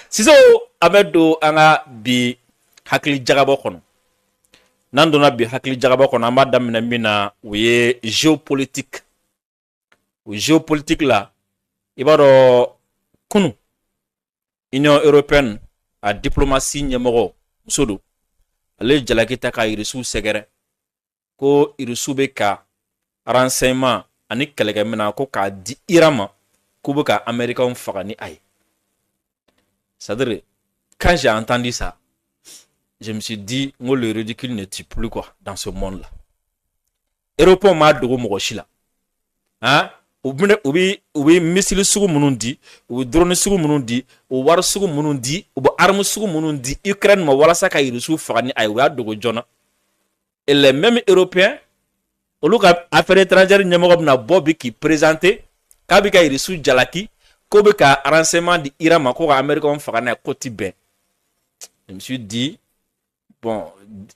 siso amedo anga bi hakili jagabo kono nandona bi hakili jagabo kono amada mina uye géopolitique la ibaro kunu Union européenne a diplomatie nyemoro sodo ale jalakita ka irisu segere ko irisu be ka renseignement ani kelege mina ko ka di irama ko be ka américain faga ni ay. C'est-à-dire quand j'ai entendu ça je me suis dit ngo le ridicule ne tue plus quoi dans ce monde là. Européen ma dogo mogoshi la. Hein? Ubi missile sugu munundi, ubi drone sugu munundi, ubi war sugu munundi, ubi arme sugu munundi, Ukraine ma wala saka irisu fagani ay wa dogo jona. Et les mêmes Européens, au lieu affaires étrangères nyamogab na bobi qui présentait, kabika irisu jalaki, kobeka renseignement di Iran ma ko américain fagani koti ben. Je me suis dit bon,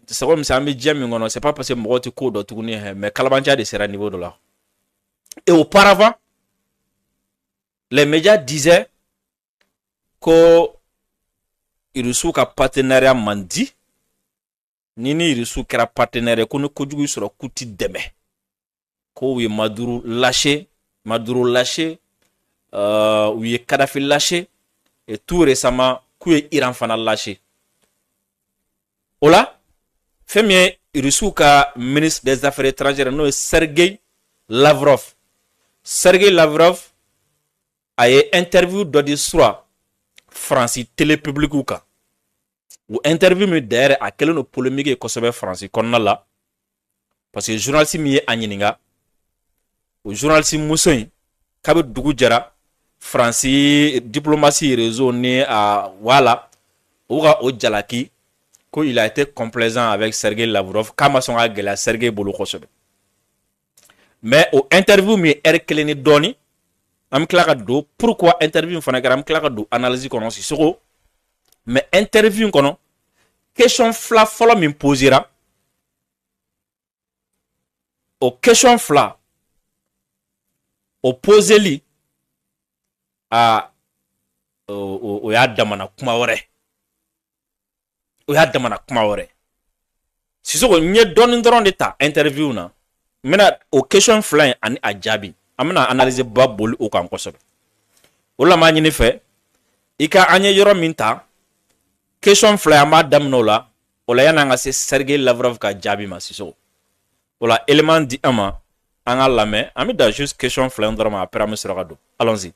c'est comme ça me dit ngono, c'est pas parce que mo ti ko do tuguni mais kalabancha de sera niveau de là. Et auparavant, les médias disaient que Irisu ka partenariat mandi, nini Irisu kera partenariat kono kojugu sura kuti deme. Ko oui Maduro lâché, oui Kadhafi lâché, et tout récemment, que Iran fana lâché. Ola, femie Irisu ka ministre des Affaires étrangères, no Sergei Lavrov. Sergei Lavrov a eu interview de soir France télé public ou ka ou interview me derrière à quelle no polémique et kosobe France qu'on a là parce que journaliste mi anyininga ou journaliste musoy kabe dugu jara France diplomatie réseau né à voilà ouga o jalaki ko il a été complaisant avec Sergei Lavrov kama son agela Sergei bolu kosobe. Mais au interview mi erkeleni doni am klaka do pourquoi interview fana garam klaka do analyse kono si soko mais interview kono question fla folo mi posera o question fla o poseli a o ya damana kuma wore si soko nye doni ndron de ta interview na mena o question flying ani ajabi amena analyser babol o kan kosobe wala ma nyini fe ika anye yoro minta question flying ma damno la wala yana nga se Sergei Lavrov ka jabi ma siso wala élément di ama anga lame ami da juste question flying drama après am sera. Allons-y.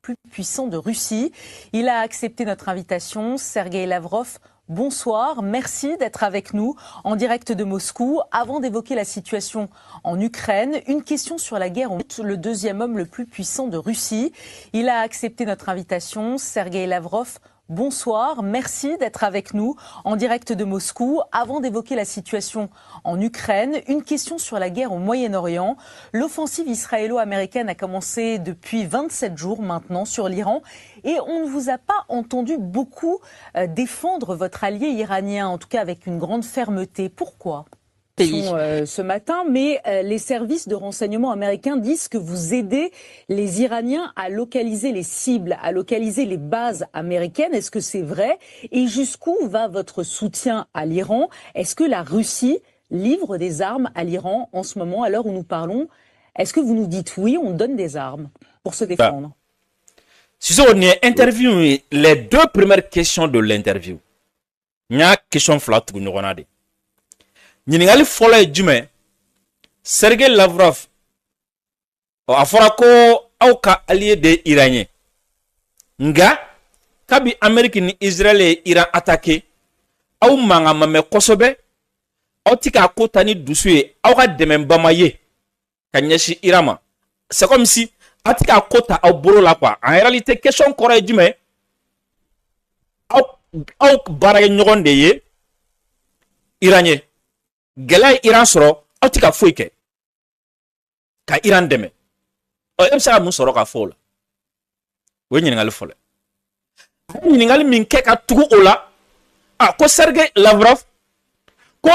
Plus puissant de Russie, il a accepté notre invitation. Sergei Lavrov, bonsoir, merci d'être avec nous en direct de Moscou. Avant d'évoquer la situation en Ukraine, une question sur la guerre. Le deuxième homme le plus puissant de Russie, il a accepté notre invitation. Sergei Lavrov, bonsoir, merci d'être avec nous en direct de Moscou. Avant d'évoquer la situation en Ukraine, une question sur la guerre au Moyen-Orient. L'offensive israélo-américaine a commencé depuis 27 jours maintenant sur l'Iran et on ne vous a pas entendu beaucoup défendre votre allié iranien, en tout cas avec une grande fermeté. Pourquoi ? Ce matin, mais les services de renseignement américains disent que vous aidez les Iraniens à localiser les cibles, à localiser les bases américaines. Est-ce que c'est vrai? Et jusqu'où va votre soutien à l'Iran? Est-ce que la Russie livre des armes à l'Iran en ce moment, à l'heure où nous parlons? Est-ce que vous nous dites oui, on donne des armes pour se défendre? Si on y interview, les deux premières questions de l'interview, il y a une question flat pour nous regarder. Nyingali folo jume Sergei Lavrov afora ko auka allié de iranien nga kabi Amérique ni Israël et Iran attaqué au manga mame kosobe au tika kotani douce au ka demen bamaye kanyeshi Irama. C'est comme si atika kota au bolo la quoi. En réalité question corée jume au barage nyogonde ye iranien Gela Iran soro autika foike ka Iran deme o emsa mun soro ka fola we nyingali fole nyingali min ke ka tugu ola ko Sergei Lavrov ko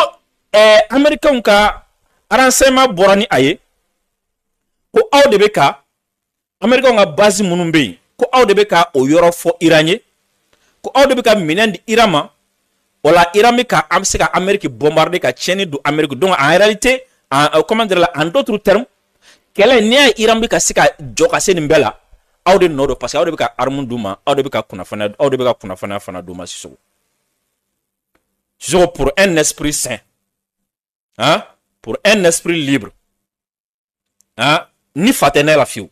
Americain ka renseignement borani aye ko aw de beka Americain ka base munumbe ko aw de be ka o yɔrɔ fɔ Iran ye ko aw de be ka minɛn di Iran ma wala Iran be ka se ka Amérique bombarder ka tiɲɛni don Amérique donc en réalité comment dire en d'autres termes kɛlɛ n'i y'a ye Iran be ka se ka jɔ ka se nin bɛɛ la aw de nɔ don parce que aw de be ka arme d'u ma aw de be ka kunnafoniya fana d'u ma Sisoko pour un esprit sain hein pour un esprit libre hein ni fa tɛ ne la fiyewu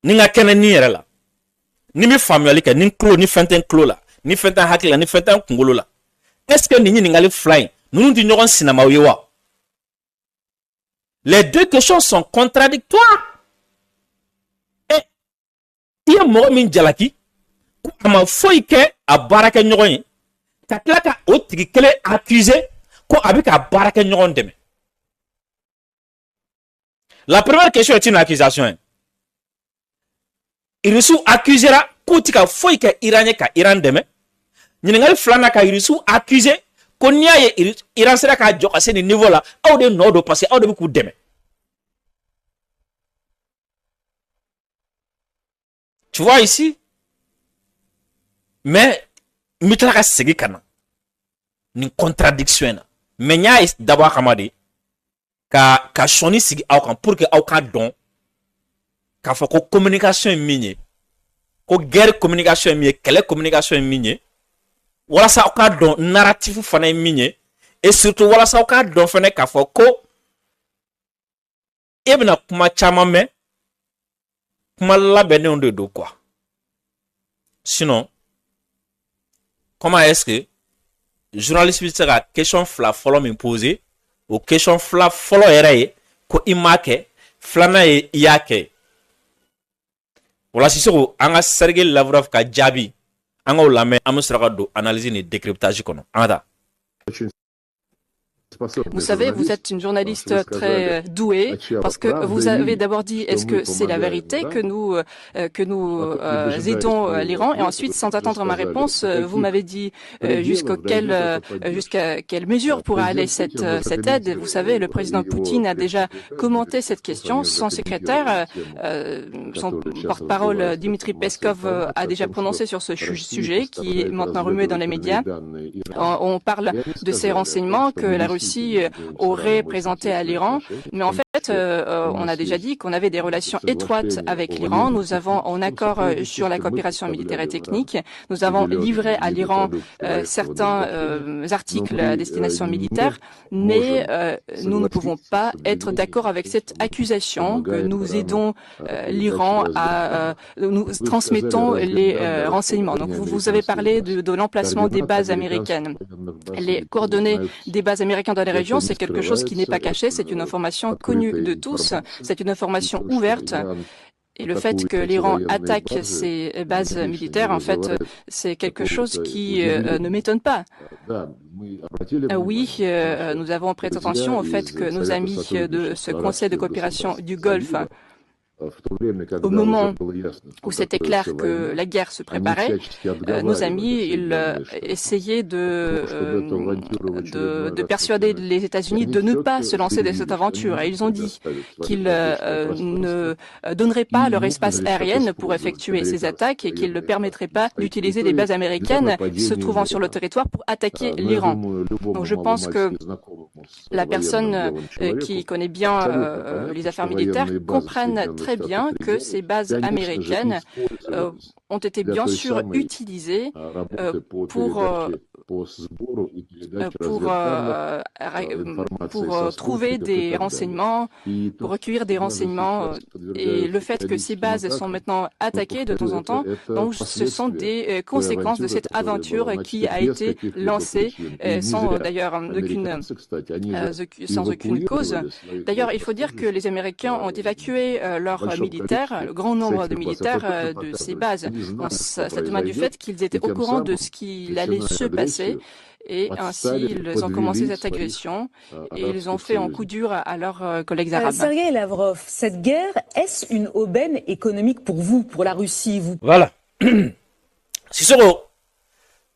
ni n ka kɛnɛ ni yɛrɛ la ni mi faamuyali kɛ ni n tulo ni fɛn tɛ n tulo la ni fɛn tɛ n hakili la ni fɛn tɛ n kunkolo la est ce que nin ɲininkali fila in ninnu tɛ ɲɔgɔn sinamaw ye wa les deux questions sont contradictoires et i ye mɔgɔ min jalaki ko a ma foyi kɛ a baarakɛ ɲɔgɔn ye ka tila ka o tigi kelen accuser ko a bɛ ka baarakɛ ɲɔgɔn dɛmɛ la première question est une accusation Irisu accusera k'u tɛ ka foyi kɛ Iran ye ka Iran dɛmɛ ɲininkali filanan ka Irisu accuser ko n'i y'a ye Iran sera k'a jɔ ka se nin niveau la aw de nɔ don parce que aw de bɛ k'u dɛmɛ tu vois ici mais n bɛ tila ka segin ka na nin contradiction in na mais n y'a dabɔ a kama de ka sɔnni sigi aw kan pour que aw ka dɔn k'a fɔ ko communication ye min ye ko guerre communication ye min ye kɛlɛ communication ye min ye walasa aw ka dɔn narratif fana ye min ye et surtout walasa aw ka dɔn fana k'a fɔ ko e bɛna kuma caman mɛn kuma labɛnnenw de don quoi sinon comment est-ce que journaliste bɛ se ka question fila fɔlɔ min poser o question fila fɔlɔ yɛrɛ ye ko i m'a kɛ filanan ye i y'a kɛ wala Sisoko an ka Sergei Lavrov ka jaabi an k'o lamɛn an bɛ sɔrɔ ka don analyse ni décryptage kɔnɔ an ka taa. Vous savez, vous êtes une journaliste très douée parce que vous avez d'abord dit est-ce que c'est la vérité que nous aidons l'Iran et ensuite sans attendre ma réponse vous m'avez dit jusqu'à quelle mesure pourrait aller cette aide. Vous savez, le président Poutine a déjà commenté cette question. Son secrétaire, son porte-parole Dmitri Peskov a déjà prononcé sur ce sujet qui est maintenant remué dans les médias. On parle de ces renseignements que la Russie aurait présenté à l'Iran, mais en fait, on a déjà dit qu'on avait des relations étroites avec l'Iran. Nous avons un accord sur la coopération militaire et technique. Nous avons livré à l'Iran certains articles à destination militaire, mais nous ne pouvons pas être d'accord avec cette accusation que nous aidons l'Iran nous transmettons les renseignements. Donc vous avez parlé de l'emplacement des bases américaines. Les coordonnées des bases américaines dans les régions, c'est quelque chose qui n'est pas caché, c'est une information connue de tous, c'est une information ouverte. Et le fait que l'Iran attaque ces bases militaires, en fait, c'est quelque chose qui ne m'étonne pas. Oui, nous avons prêté attention au fait que nos amis de ce Conseil de coopération du Golfe, au moment où c'était clair que la guerre se préparait, nos amis ils essayaient de persuader les États-Unis de ne pas se lancer dans cette aventure. Et ils ont dit qu'ils ne donneraient pas leur espace aérien pour effectuer ces attaques et qu'ils ne permettraient pas d'utiliser des bases américaines se trouvant sur le territoire pour attaquer l'Iran. Donc je pense que la personne qui connaît bien les affaires militaires comprenne très bien que ces bases américaines ont été bien sûr utilisées pour trouver des renseignements, pour recueillir des renseignements. Et le fait que ces bases sont maintenant attaquées de temps en temps, donc ce sont des conséquences de cette aventure qui a été lancée sans d'ailleurs sans aucune cause. D'ailleurs, il faut dire que les Américains ont évacué leurs militaires, le grand nombre de militaires de ces bases. Donc, ça témoigne du fait qu'ils étaient au courant de ce qu'il allait se passer. Et ainsi, ils ont commencé cette agression et ils ont fait un coup dur à leurs collègues arabes. Sergei Lavrov, cette guerre, est-ce une aubaine économique pour vous, pour la Russie vous... Voilà. Sisoko,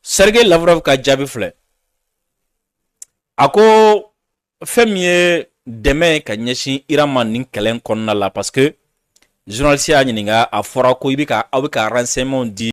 Sergei Lavrov ka jaabi filɛ. A ko fɛn min ye dɛmɛ ka ɲɛsin Iran ma nin kɛlɛ in kɔnɔna la parce que journaliste y'a ɲininka a fɔra ko aw bɛ ka renseignement di